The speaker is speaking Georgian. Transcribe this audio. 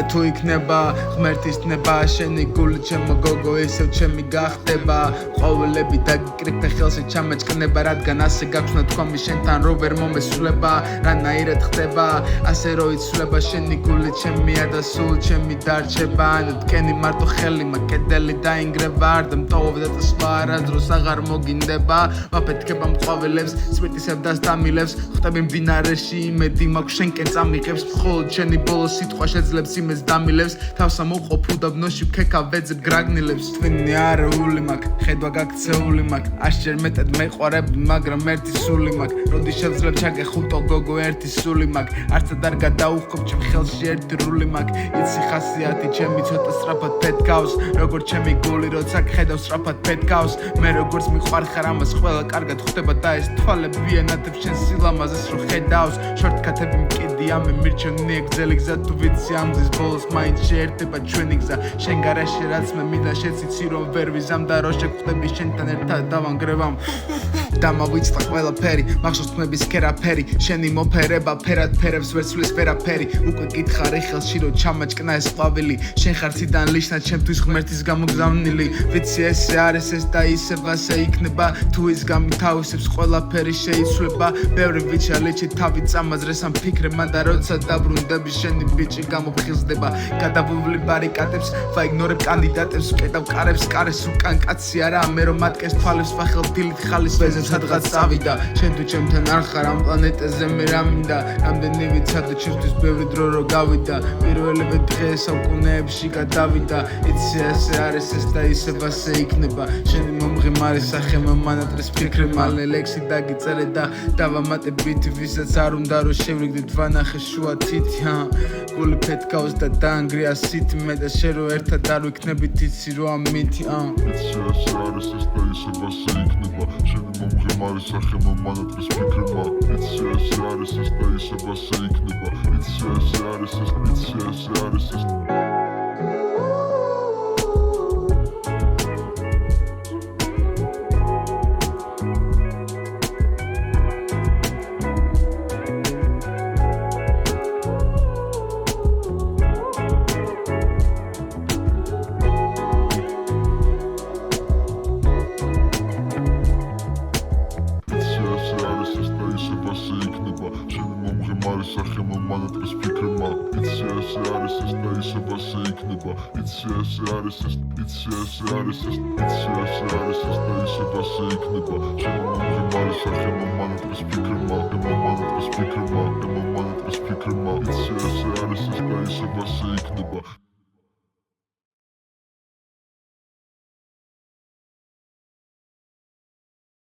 და თუ იქნება ღმერთის ნება შენი გული ჩემო გოგო ისევ ჩემი გახდება ყვავილები დაგიკრიფე ხელში ჩამეჭკნება რადგან ასე გაქვს ნათქვამი შენთან რო ვერ მომესულება რანაირად ხდება ასე რო იცვლება შენი გული ჩემია და სულ ჩემი დარჩება ანუ თქვენი მარტო ხელი მაკედელი დაინგრება არ დამტოვებ და წასვლა არასდროს აღარ მოგინდება ვაფეთქება მყვავილებს სპირტისებ და სტამილებს ხვდები მდინარეში იმედი მაქვს შენკენ წამიღებს მხოლოდ შენი ბოლო სიტყვა შეძლებს იმეს დამილებს თავს ამოვყოფ უდაბნოში ვქეკავ ვეძებ გრაგნილებს twinი არეული მაქვს ხედვა გაქცეული მაქვს ასჯერ მეტად მეყვარებ მაგრამ ერთი სული მაქვს როდი შევძლებ ჩაგეხუტო გოგო ერთი სული მაქვს არცად არ გადაუხობ ჩემ ხელში ერთი რული მაქვს იცი ხასიათი ჩემი ცოტა სწრაფად ფეთქავს როგორც ჩემი გული როცა გხედავს სწრაფად ფეთქავს მე როგორც მიყვარხარ ამას ყველა კარგად ხვდება და ეს თვალები ვიანათებ შენ სილამაზეს რო ხედავს შორტკათები მკიდია მე მირჩენია გზელი გზა თუ ვიცი ამ გზის ბოლოს მაინც შეერთება ჩვენი გზა შენ გარეშე რაც მე მინდა შეციცი რომ ვერ ვიზამ და რო შეგხვდები შენთან ერთად დავანგრევამ დამავიწყდა ყველაფერი მახსოვს თმების ქერაფერი შენი მოფერება ფერად ფერებს ვერ ცვლის ვერაფერი უკვე გითხარი ხელში რომ ჩამაჭკნა ეს ყვავილი შენ ხარ ციდან ლიჩნა ჩემთვის ღმერთის გამოგზავნილი ვიცი ესე არის ეს და ისევ ასე იქნება თუ ის გამითავისებს ყველაფერი შეიცვლება ბევრი ვიჩა ლიჩი თავი წამაზრეს ამ ფიქრებმა და როცა დაბრუნდები შენი ბიჭი გამოფხიზდება გადავუვლი ბარიკადებს ვაიგნორებ კანდიდატებს ვკეტავ კარებს კარეს უკან კაცი არა მე რომ მატკეს თვალებს ვახელ დილით ხალის ვეზე სადღაც წავიდა შენ თუ ჩემთან არ ხარ ამ პლანეტაზე მე რა მინდა რამდენი ვიცადე ჩემთვის ბევრი დრო რო გავიდა პირველივე დღე საუკუნეებში გადავიდა იცი ასე არის ეს და ისევ ასე იქნება შენი მომღიმარი სახე მომანატრეს ფიქრი მალე ლექსი დაგიწერე და დავამატებით ვისაც არ უნდა რომ შევრიგდეთ ვანახე შუა თითი გული ფეთქავს და დაანგრია სითი მე და შენ რო ერთად არ ვიქნებით იცი რომ ამითი იცი ასე არის ეს და ისევ ასე იქნება შენი მომღიმარი სახე მომანატრეს ფიქრმა იცი ასე არის ეს და ისევ ასე იქნება იცი ასე არის ეს იცი ასე არის ეს სახე მომანატრეს ფიქრმა იცი ასე არის ეს და ისევ ასე იქნება იცი ასე არის ეს იცი ასე არის ეს იცი ასე არის ეს და ისევ ასე იქნება შენ მომღიმარი სახე მომანატრეს ფიქრმა იცი ასე არის ეს და ისევ ასე იქნება